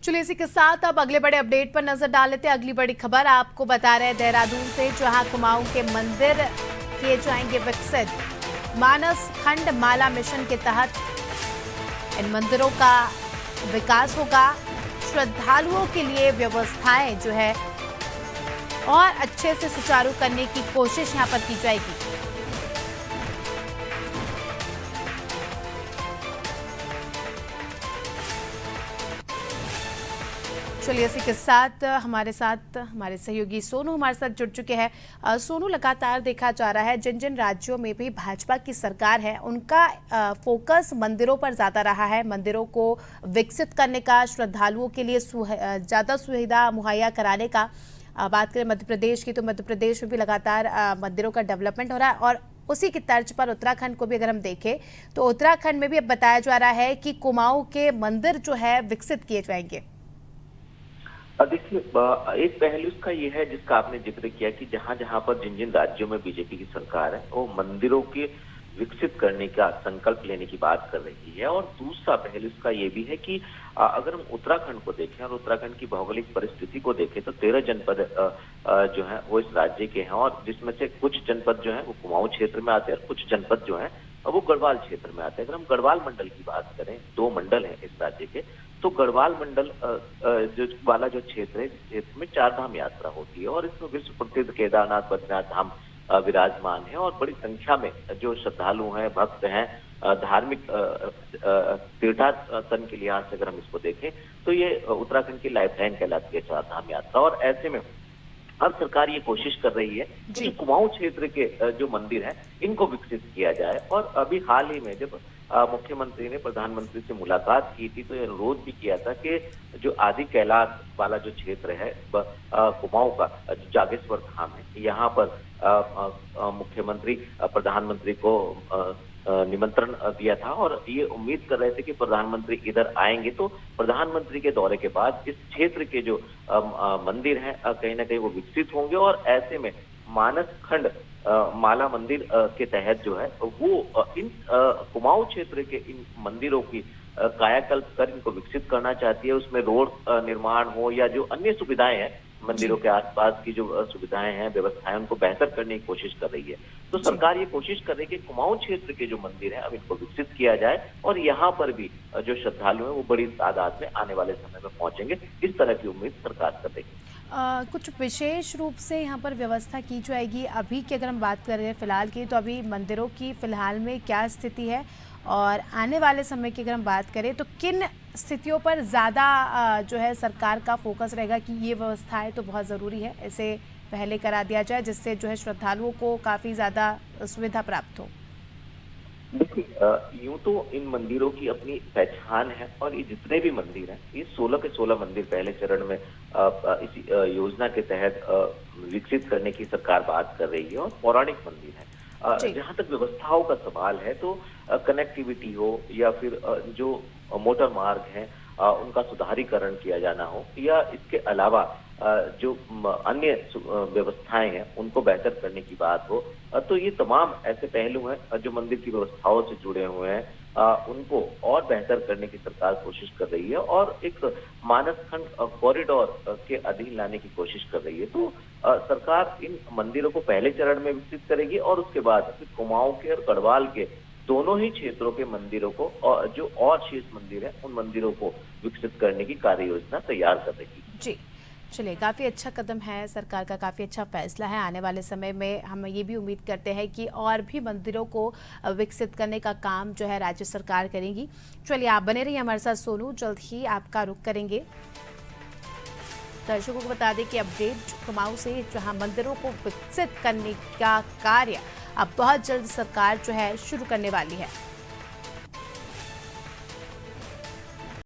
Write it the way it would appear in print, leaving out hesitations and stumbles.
चलिए इसी के साथ अब अगले बड़े अपडेट पर नजर डाल लेते हैं। अगली बड़ी खबर आपको बता रहे हैं देहरादून से, जहां कुमाऊं के मंदिर किए जाएंगे विकसित। मानस खंड माला मिशन के तहत इन मंदिरों का विकास होगा। श्रद्धालुओं के लिए व्यवस्थाएं जो है और अच्छे से सुचारू करने की कोशिश यहां पर की जाएगी। चलिए इसी के साथ हमारे सहयोगी सोनू हमारे साथ जुड़ चुके हैं। सोनू, लगातार देखा जा रहा है जिन जिन राज्यों में भी भाजपा की सरकार है उनका फोकस मंदिरों पर ज़्यादा रहा है, मंदिरों को विकसित करने का, श्रद्धालुओं के लिए ज़्यादा सुविधा मुहैया कराने का। बात करें मध्य प्रदेश की तो मध्य प्रदेश में भी लगातार मंदिरों का डेवलपमेंट हो रहा है और उसी की तर्ज पर उत्तराखंड को भी अगर हम देखें तो उत्तराखंड में भी अब बताया जा रहा है कि कुमाऊं के मंदिर जो है विकसित किए जाएंगे। देखिए, एक पहलू इसका ये है जिसका आपने जिक्र किया कि जहां जहां पर जिन जिन राज्यों में बीजेपी की सरकार है वो मंदिरों के विकसित करने का संकल्प लेने की बात कर रही है। और दूसरा पहलू इसका ये भी है कि अगर हम उत्तराखंड को देखें और उत्तराखंड की भौगोलिक परिस्थिति को देखें तो 13 जनपद जो है वो इस राज्य के हैं, और जिसमें से कुछ जनपद जो है वो कुमाऊं क्षेत्र में आते हैं और कुछ जनपद जो है वो गढ़वाल क्षेत्र में आते हैं। अगर हम गढ़वाल मंडल की बात करें, 2 मंडल है इस राज्य के, तो गढ़वाल मंडल जो वाला जो क्षेत्र है, इस क्षेत्र में 4 धाम यात्रा होती है और इसमें विश्व प्रसिद्ध केदारनाथ बद्रीनाथ धाम विराजमान है। और बड़ी संख्या में जो श्रद्धालु हैं, भक्त हैं, धार्मिक तीर्थाटन के लिहाज से अगर हम इसको देखें तो ये उत्तराखंड की लाइफ लाइन कहलाती है 4 धाम यात्रा। और ऐसे में अब सरकार ये कोशिश कर रही है कि कुमाऊं क्षेत्र के जो मंदिर हैं इनको विकसित किया जाए। और अभी हाल ही में जब मुख्यमंत्री ने प्रधानमंत्री से मुलाकात की थी तो ये अनुरोध भी किया था कि जो आदि कैलाश वाला जो क्षेत्र है कुमाऊं का, जो जागेश्वर धाम है, यहाँ पर मुख्यमंत्री प्रधानमंत्री को निमंत्रण दिया था और ये उम्मीद कर रहे थे कि प्रधानमंत्री इधर आएंगे तो प्रधानमंत्री के दौरे के बाद इस क्षेत्र के जो मंदिर हैं कहीं ना कहीं वो विकसित होंगे। और ऐसे में मानस खंड माला मंदिर के तहत जो है वो इन कुमाऊं क्षेत्र के इन मंदिरों की कायाकल्प कर इनको विकसित करना चाहती है। उसमें रोड निर्माण हो या जो अन्य सुविधाएं हैं, मंदिरों के आसपास की जो सुविधाएं हैं, व्यवस्थाएं, उनको बेहतर करने की कोशिश कर रही है। तो सरकार ये कोशिश कर रही है कि कुमाऊं क्षेत्र के जो मंदिर हैं अब इनको विकसित किया जाए और यहाँ पर भी जो श्रद्धालु हैं वो बड़ी तादाद में आने वाले समय में पहुंचेंगे, इस तरह की उम्मीद सरकार कर रही है। कुछ विशेष रूप से यहाँ पर व्यवस्था की जाएगी? अभी की अगर हम बात कर रहे हैं फिलहाल की, तो अभी मंदिरों की फिलहाल में क्या स्थिति है और आने वाले समय की अगर हम बात करें तो किन स्थितियों पर ज़्यादा जो है सरकार का फोकस रहेगा कि ये व्यवस्थाएं तो बहुत ज़रूरी है, इसे पहले करा दिया जाए जिससे जो है श्रद्धालुओं को काफ़ी ज़्यादा सुविधा प्राप्त हो? देखिए, यूं तो इन मंदिरों की अपनी पहचान है और ये जितने भी मंदिर हैं, ये 16 के 16 मंदिर पहले चरण में इस योजना के तहत विकसित करने की सरकार बात कर रही है और पौराणिक मंदिर है। जहां तक व्यवस्थाओं का सवाल है तो कनेक्टिविटी हो या फिर जो मोटर मार्ग है उनका सुधारीकरण किया जाना हो या इसके अलावा जो अन्य व्यवस्थाएं हैं उनको बेहतर करने की बात हो, तो ये तमाम ऐसे पहलू हैं जो मंदिर की व्यवस्थाओं से जुड़े हुए हैं, उनको और बेहतर करने की सरकार कोशिश कर रही है और एक मानस खंड कॉरिडोर के अधीन लाने की कोशिश कर रही है। तो सरकार इन मंदिरों को पहले चरण में विकसित करेगी और उसके बाद कुमाऊं के और गढ़वाल के दोनों ही क्षेत्रों के मंदिरों को और जो और शेष मंदिर है उन मंदिरों को विकसित करने की कार्य योजना तैयार कर रही है। जी, चलिए काफ़ी अच्छा कदम है सरकार का, काफ़ी अच्छा फैसला है। आने वाले समय में हम ये भी उम्मीद करते हैं कि और भी मंदिरों को विकसित करने का काम जो है राज्य सरकार करेगी। चलिए आप बने रहिए हमारे साथ सोनू, जल्द ही आपका रुख करेंगे। दर्शकों को बता दें कि अपडेट कुमाऊं से, जहां मंदिरों को विकसित करने का कार्य अब बहुत जल्द सरकार जो है शुरू करने वाली है।